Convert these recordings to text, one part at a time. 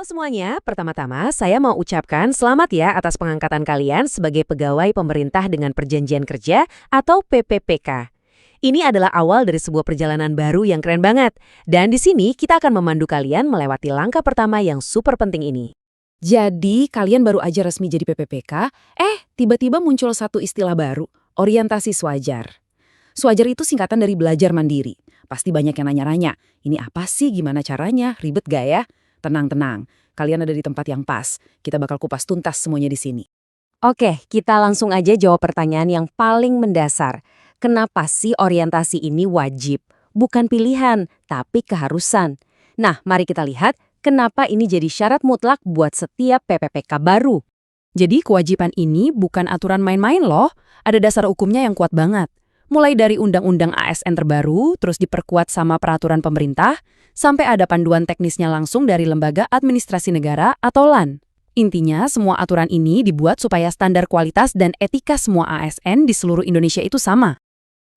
Halo semuanya, pertama-tama saya mau ucapkan selamat ya atas pengangkatan kalian sebagai pegawai pemerintah dengan perjanjian kerja atau PPPK. Ini adalah awal dari sebuah perjalanan baru yang keren banget. Dan di sini kita akan memandu kalian melewati langkah pertama yang super penting ini. Jadi, kalian baru aja resmi jadi PPPK, tiba-tiba muncul satu istilah baru, orientasi swajar. Swajar itu singkatan dari belajar mandiri. Pasti banyak yang nanya-nanya, ini apa sih, gimana caranya, ribet gak ya? Tenang-tenang, kalian ada di tempat yang pas. Kita bakal kupas tuntas semuanya di sini. Oke, kita langsung aja jawab pertanyaan yang paling mendasar. Kenapa sih orientasi ini wajib? Bukan pilihan, tapi keharusan. Nah, mari kita lihat kenapa ini jadi syarat mutlak buat setiap PPPK baru. Jadi kewajiban ini bukan aturan main-main loh. Ada dasar hukumnya yang kuat banget. Mulai dari Undang-Undang ASN terbaru, terus diperkuat sama peraturan pemerintah, sampai ada panduan teknisnya langsung dari Lembaga Administrasi Negara atau LAN. Intinya, semua aturan ini dibuat supaya standar kualitas dan etika semua ASN di seluruh Indonesia itu sama.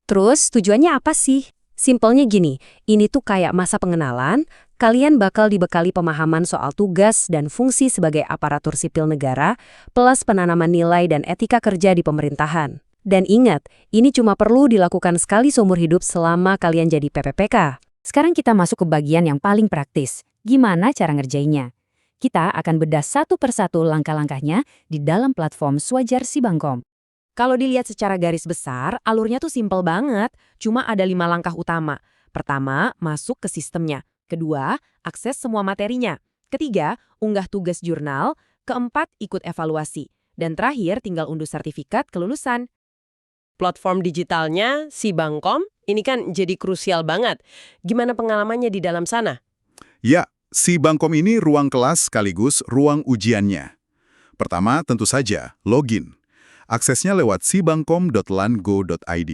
Terus, tujuannya apa sih? Simpelnya gini, ini tuh kayak masa pengenalan, kalian bakal dibekali pemahaman soal tugas dan fungsi sebagai aparatur sipil negara, plus penanaman nilai dan etika kerja di pemerintahan. Dan ingat, ini cuma perlu dilakukan sekali seumur hidup selama kalian jadi PPPK. Sekarang kita masuk ke bagian yang paling praktis. Gimana cara ngerjainnya? Kita akan bedah satu persatu langkah-langkahnya di dalam platform Swajar Sibangkom. Kalau dilihat secara garis besar, alurnya tuh simpel banget. Cuma ada 5 langkah utama. Pertama, masuk ke sistemnya. Kedua, akses semua materinya. Ketiga, unggah tugas jurnal. Keempat, ikut evaluasi. Dan terakhir, tinggal unduh sertifikat kelulusan. Platform digitalnya, Sibangkom, ini kan jadi krusial banget. Gimana pengalamannya di dalam sana? Ya, Sibangkom ini ruang kelas sekaligus ruang ujiannya. Pertama, tentu saja, login. Aksesnya lewat sibangkom.lan.go.id.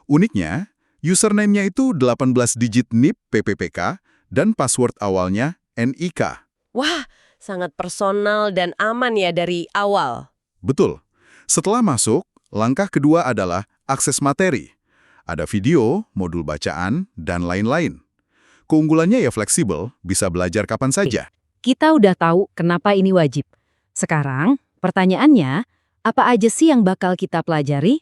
Uniknya, username-nya itu 18 digit NIP PPPK dan password awalnya NIK. Wah, sangat personal dan aman ya dari awal. Betul. Setelah masuk, langkah kedua adalah akses materi. Ada video, modul bacaan, dan lain-lain. Keunggulannya ya fleksibel, bisa belajar kapan saja. Kita udah tahu kenapa ini wajib. Sekarang, pertanyaannya, apa aja sih yang bakal kita pelajari?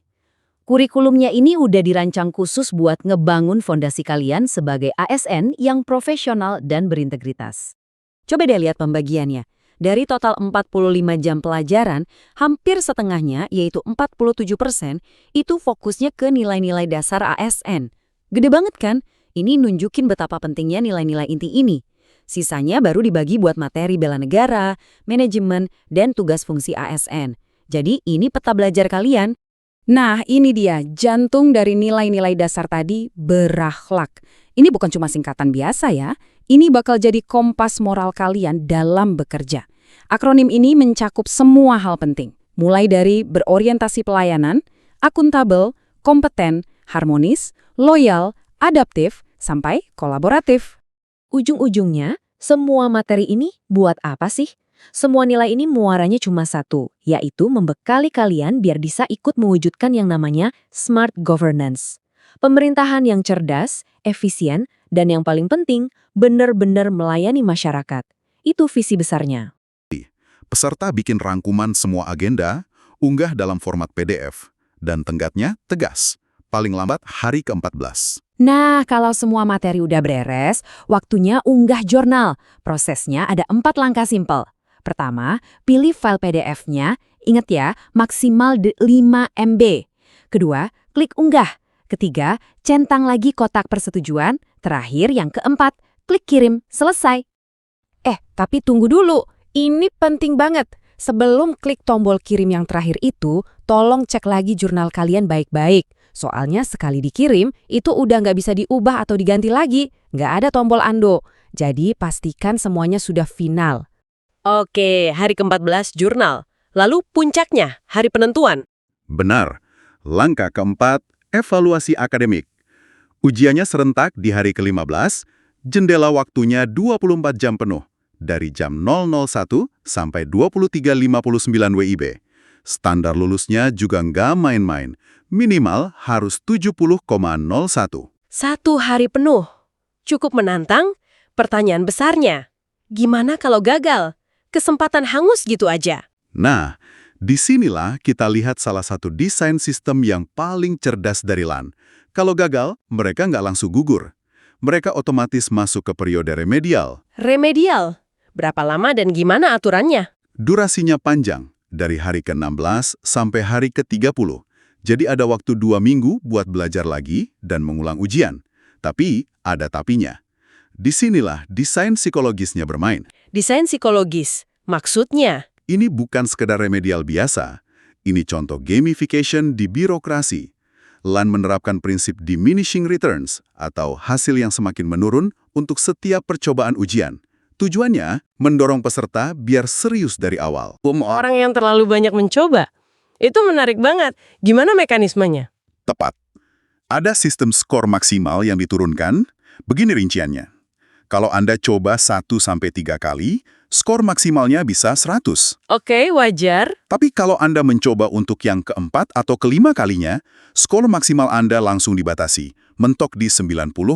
Kurikulumnya ini udah dirancang khusus buat ngebangun fondasi kalian sebagai ASN yang profesional dan berintegritas. Coba deh lihat pembagiannya. Dari total 45 jam pelajaran, hampir setengahnya, yaitu 47%, itu fokusnya ke nilai-nilai dasar ASN. Gede banget kan? Ini nunjukin betapa pentingnya nilai-nilai inti ini. Sisanya baru dibagi buat materi bela negara, manajemen, dan tugas fungsi ASN. Jadi ini peta belajar kalian. Nah, ini dia, jantung dari nilai-nilai dasar tadi, berakhlak. Ini bukan cuma singkatan biasa ya. Ini bakal jadi kompas moral kalian dalam bekerja. Akronim ini mencakup semua hal penting. Mulai dari berorientasi pelayanan, akuntabel, kompeten, harmonis, loyal, adaptif, sampai kolaboratif. Ujung-ujungnya, semua materi ini buat apa sih? Semua nilai ini muaranya cuma satu, yaitu membekali kalian biar bisa ikut mewujudkan yang namanya smart governance. Pemerintahan yang cerdas, efisien, dan yang paling penting, benar-benar melayani masyarakat. Itu visi besarnya. Peserta bikin rangkuman semua agenda, unggah dalam format PDF, dan tenggatnya tegas, paling lambat hari ke-14. Nah, kalau semua materi udah beres, waktunya unggah jurnal. Prosesnya ada 4 langkah simpel. Pertama, pilih file PDF-nya, ingat ya, maksimal 5 MB. Kedua, klik unggah. Ketiga, centang lagi kotak persetujuan. Terakhir, yang keempat, klik kirim, selesai. Tapi tunggu dulu. Ini penting banget. Sebelum klik tombol kirim yang terakhir itu, tolong cek lagi jurnal kalian baik-baik. Soalnya sekali dikirim, itu udah nggak bisa diubah atau diganti lagi. Nggak ada tombol undo. Jadi pastikan semuanya sudah final. Oke, hari ke-14 jurnal. Lalu puncaknya, hari penentuan. Benar. Langkah keempat, evaluasi akademik. Ujiannya serentak di hari ke-15, jendela waktunya 24 jam penuh, dari jam 001 sampai 23.59 WIB. Standar lulusnya juga nggak main-main, minimal harus 70,01. 1 hari penuh. Cukup menantang? Pertanyaan besarnya. Gimana kalau gagal? Kesempatan hangus gitu aja. Nah, disinilah kita lihat salah satu desain sistem yang paling cerdas dari LAN. Kalau gagal, mereka nggak langsung gugur. Mereka otomatis masuk ke periode remedial. Remedial? Berapa lama dan gimana aturannya? Durasinya panjang, dari hari ke-16 sampai hari ke-30. Jadi ada waktu 2 minggu buat belajar lagi dan mengulang ujian. Tapi, ada tapinya. Disinilah desain psikologisnya bermain. Desain psikologis. Maksudnya? Ini bukan sekedar remedial biasa. Ini contoh gamification di birokrasi. LAN menerapkan prinsip diminishing returns atau hasil yang semakin menurun untuk setiap percobaan ujian. Tujuannya, mendorong peserta biar serius dari awal. Orang yang terlalu banyak mencoba. Itu menarik banget. Gimana mekanismenya? Tepat. Ada sistem skor maksimal yang diturunkan. Begini rinciannya. Kalau Anda coba 1-3 kali, skor maksimalnya bisa 100. Oke, wajar. Tapi kalau Anda mencoba untuk yang keempat atau kelima kalinya, skor maksimal Anda langsung dibatasi, mentok di 90,01.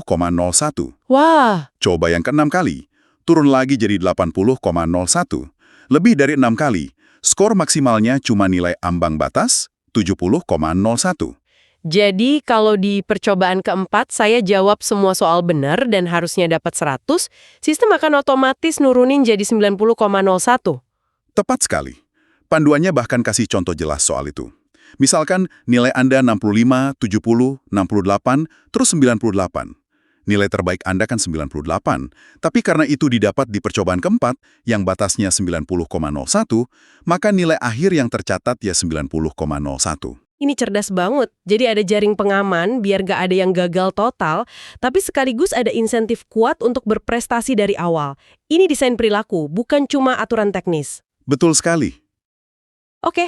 Wah, Coba yang ke-6 kali, turun lagi jadi 80,01. Lebih dari 6 kali, skor maksimalnya cuma nilai ambang batas 70,01. jadi kalau di percobaan keempat saya jawab semua soal benar dan harusnya dapat 100, sistem akan otomatis nurunin jadi 90,01. Tepat sekali. Panduannya bahkan kasih contoh jelas soal itu. Misalkan nilai Anda 65, 70, 68, terus 98. Nilai terbaik Anda kan 98, tapi karena itu didapat di percobaan keempat, yang batasnya 90,01, maka nilai akhir yang tercatat ya 90,01. Ini cerdas banget. Jadi ada jaring pengaman biar gak ada yang gagal total, tapi sekaligus ada insentif kuat untuk berprestasi dari awal. Ini desain perilaku, bukan cuma aturan teknis. Betul sekali. Oke,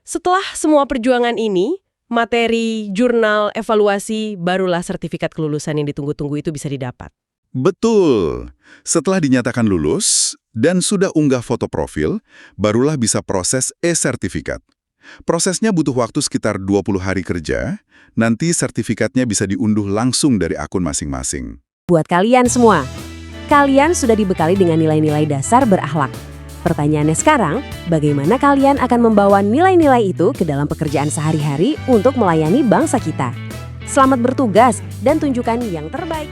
setelah semua perjuangan ini, materi, jurnal, evaluasi, barulah sertifikat kelulusan yang ditunggu-tunggu itu bisa didapat. Betul. Setelah dinyatakan lulus dan sudah unggah foto profil, barulah bisa proses e-sertifikat. Prosesnya butuh waktu sekitar 20 hari kerja, nanti sertifikatnya bisa diunduh langsung dari akun masing-masing. Buat kalian semua, kalian sudah dibekali dengan nilai-nilai dasar berakhlak. Pertanyaannya sekarang, bagaimana kalian akan membawa nilai-nilai itu ke dalam pekerjaan sehari-hari untuk melayani bangsa kita? Selamat bertugas dan tunjukkan yang terbaik.